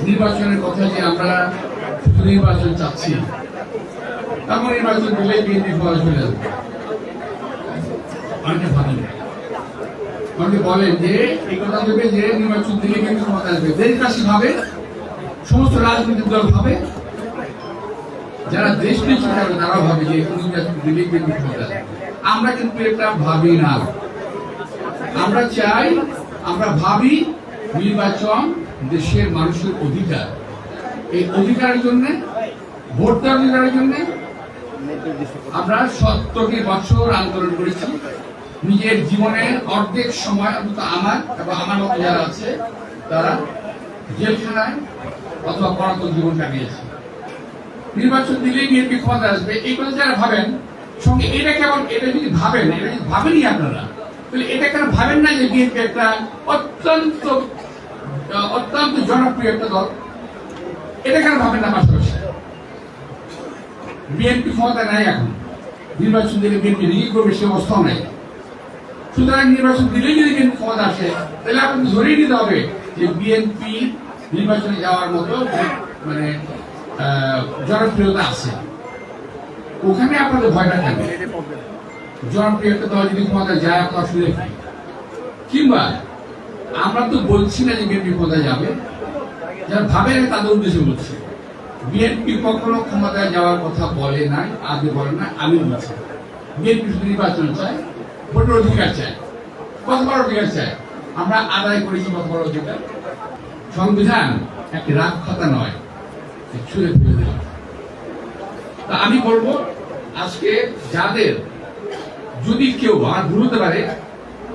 নির্বাচনের কথা যে আমরা নির্বাচন চাচ্ছি, তারপর নির্বাচন দিলে বিএনপি ফলাফল চলে যাবে। অনেকে ভাবেন, অনেকে বলেন যে এই কথা ভেবে যে নির্বাচন দিলে বিএনপি ক্ষমতা আসবে। দেশবাসী ভাবে, সমস্ত রাজনৈতিক দল ভাবে, যারা দেশ নিচ্ছে তারাও ভাবে যে নির্বাচন দিলে বিএনপি ক্ষমতা আসবে। আমরা কিন্তু এটা ভাবি না। আমরা চাই, আমরা ভাবি নির্বাচন দেশের মানুষের অধিকার। এই অধিকারের জন্য, ভোট দেওয়ার অধিকারের জন্য আমরা 70 বছর আন্দোলন করেছি। নিজের জীবনের অর্ধেক সময় অন্তত আমার এবং আমার মতো যারা আছে তারা জেলখানায় অথবা পলাতক জীবন কাটিয়েছে। নির্বাচন দিলেই বিএনপি ক্ষমতা আসবে এই কথা যারা ভাবেন, সঙ্গে এটা কেমন, এটা যদি ভাবেন, এটা যদি ভাবেনি আপনারা, তাহলে এটা কেন ভাবেন না যে বিএনপি একটা অত্যন্ত অত্যন্ত জনপ্রিয় একটা দল? এটা কেন ভাবেন না? পাশাপাশি বিএনপি ক্ষমতা নাই, এখন নির্বাচন দিলে বিএনপি রিলিজ করবে সে অবস্থাও নাই। সুতরাং নির্বাচন দিলেই যদি বিএনপি ক্ষমতা আসে, তাহলে আপনাকে ধরেই নিতে হবে যে বিএনপি নির্বাচনে যাওয়ার মতো মানে জনপ্রিয়তা আছে। ওখানে আপনাদের ভয়টা কেন? জনপ্রিয় একটা দল যদি ক্ষমতা যায় আপনার অসুবিধা কি? কিংবা আমরা তো বলছি না যে বিএনপি ক্ষমতায় যাবে, যারা ভাবে তাদের উদ্দেশ্যে বলছি। বিএনপি কখনো ক্ষমতায় যাওয়ার কথা বলে নাই, আগে বলে না, আমি বলছি। বিএনপি শুধু নির্বাচন চায়, ভোটের অধিকার চায়, কত বড় অধিকার চায়। আমরা আদায় করেছি কত বড় অধিকার। সংবিধান একটি রাগ খাতা নয়, ছুঁড়ে ফেলে দিলাম। তা আমি বলবো আজকে যাদের যদি কেউ আর ভুল হতে পারে,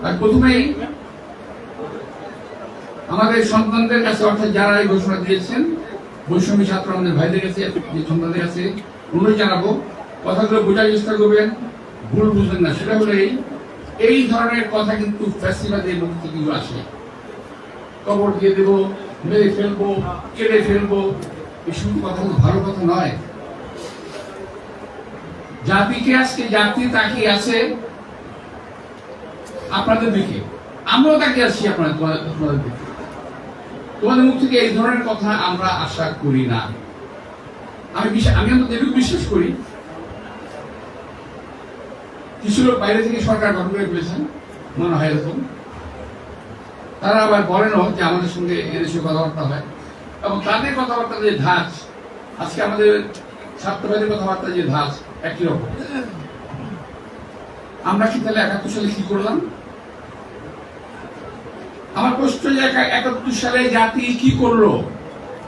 তার প্রথমেই আমাদের সন্তানদের কাছে, অর্থাৎ যারা এই ঘোষণা দিয়েছেন, বৈষম্য ছাত্র আমাদের ভাইদের কাছে, সন্তানদের কাছে অনুরোধ জানাবো, কথাগুলো বোঝার চেষ্টা করবেন, ভুল বুঝবেন না। সেটা হলো এই ধরনের কথা কিন্তু ফ্যাসিবাদের মুখ থেকে আসে। কবর দিয়ে দেবো, মেরে ফেলবো, কেটে ফেলবো, এসব কথা তো ভালো কথা নয়। জাতিকে আজকে জাতি তাকিয়ে আছে আপনাদের দিকে, আমরাও তাকিয়ে আছি আপনাদের দিকে। তোমাদের মুখ থেকে এই ধরনের কথা আমরা আশা করি না। আমি অন্তত এটুকু বিশ্বাস করি, কিছু লোক বাইরে থেকে সরকার গঠন করে ফেলেছেন, মনে হয় এরকম। তারা আবার বলেনও যে আমাদের সঙ্গে এদেশে কথাবার্তা হয়, এবং তাদের কথাবার্তা যে ধাঁচ, আজকে আমাদের ছাত্রবাদের কথাবার্তা যে ধাঁচ একই রকম। আমরা কি তাহলে 71 সালে কি করলাম? আমার প্রশ্ন যে 71 সালে জাতি কি করলো?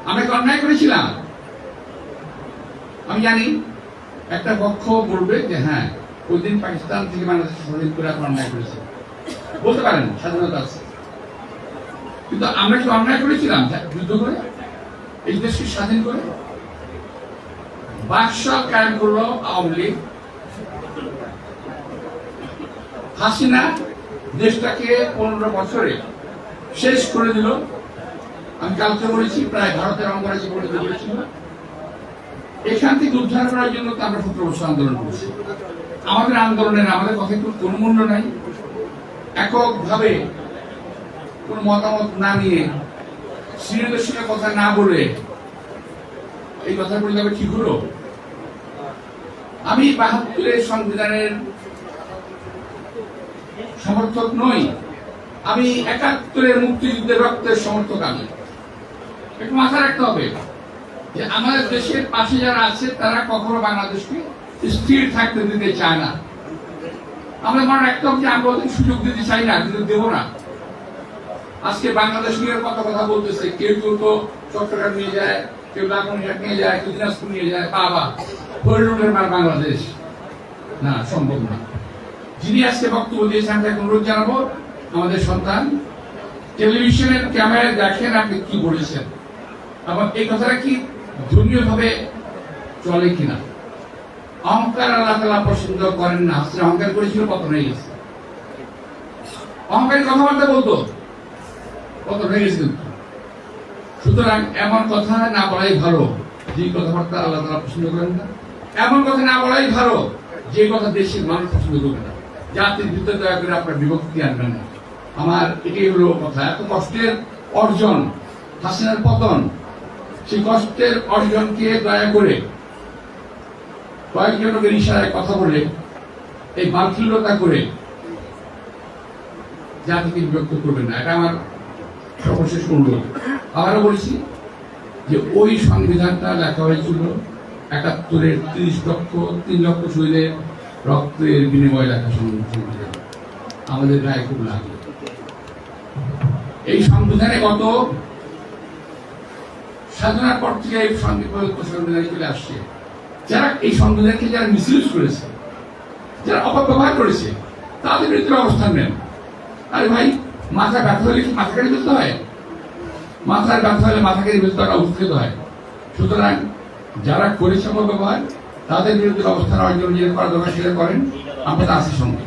আমরা কি অন্যায় করেছিলাম? আমি জানি একটা পক্ষ বলবে যে হ্যাঁ, ওই দিন পাকিস্তান থেকে বাংলাদেশ স্বাধীন করে আপনার অন্যায় করেছে, বলতে পারেন, স্বাধীনতা আছে। কিন্তু আমরা কি অন্যায় করেছিলাম যুদ্ধ করে, এই দেশকে স্বাধীন করে? বাকশাল কায়েম করলো আওয়ামী লীগ, হাসিনা দেশটাকে 15 বছরে শেষ করে দিল। আমি কালকে বলেছি, প্রায় ভারতের অঙ্গরাজ্যে পরিণত করেছিল। এখান থেকে উদ্ধার করার জন্য তো আমরা 17 বছর আন্দোলন করছি। আমাদের আন্দোলনের, আমাদের কথা কোনো মূল্য নাই। এককভাবে কোন মতামত না নিয়ে, সিনিয়রদের সঙ্গে কথা না বলে এই কথা বলে যাবে, ঠিক হলো? আমি 72-এর সংবিধানের সমর্থক নই, আমি 71-এর মুক্তিযুদ্ধের রক্তের সমর্থক। আমি একটু মাথায় রাখতে হবে যে আমাদের দেশের পাশে যারা আছে তারা কখনো বাংলাদেশকে স্থির থাকতে দিতে চায় না। আমরা মনে রাখতে হবে যে আমরা ওদের সুযোগ দিতে চাই না, কিন্তু দেব না। আজকে বাংলাদেশ নিয়ে কত কথা বলতেছে, কেউ কেউ তো চট্টগ্রাম নিয়ে যায়, কেউ লালমনিরহাট নিয়ে যায়, কেউ দিনাজপুর নিয়ে যায়। বাবা, হরিণের মার বাংলাদেশ না, সম্ভব না। যিনি আজকে বক্তব্য দিয়েছেন তাকে অনুরোধ জানাবো, আমাদের সন্তান টেলিভিশনের ক্যামেরায় দেখেন আপনি কি বলেছেন, এবং এই কথাটা কি ধর্মীয় ভাবে চলে কিনা। অহংকার আল্লাহ তাআলা পছন্দ করেন না। হাসিনা অহংকার করেছিল, পতন হয়ে গেছে। অহংকারী কথাবার্তা বলতো, পতন হয়ে গেছে। কিন্তু সুতরাং এমন কথা না বলাই ভালো যে কথাবার্তা আল্লাহ তাআলা পছন্দ করেন না, এমন কথা না বলাই ভালো যে কথা দেশের মানুষ পছন্দ করবে না। জাতির ভিতরে দয়া করে আপনার বিভক্তি আনবেন না। আমার এটাই হলো কথা। এত কষ্টের অর্জন, হাসিনার পতন, সেই কষ্টের অর্জনকে দয়া করে কয়েকজনকে ইশারায় কথা বলে এই বাকশীলতা করে জাতিকে বিভক্ত করবেন না, এটা আমার সর্বশেষ অনুরোধ। আবারও বলছি যে ওই সংবিধানটা লেখা হয়েছিল ৭১-এর ৩ লক্ষ শহীদের রক্তের বিনিময়ে লেখা সংবিধান। আমাদের গায়ে খুব লাগে। এই সংবিধানে গত স্বাধীনতার পর থেকে এই সংবিধান চলে আসছে। যারা এই সংবিধানকে যারা মিসইউজ করেছে, যারা অপব্যবহার করেছে, তাদের বিরুদ্ধে অবস্থান নেন। আরে ভাই, মাথা ব্যথা হলে কি মাথা কেটে ফেলতে হয়? মাথার ব্যথা হলে মাথা কেটে ফেলতে উৎক্ষেপ হয়। সুতরাং যারা করেছে অপব্যবহার, তাদের বিরুদ্ধে অবস্থান অর্জন করা দরকার সেটা করেন। আমরা তো আছি সঙ্গে।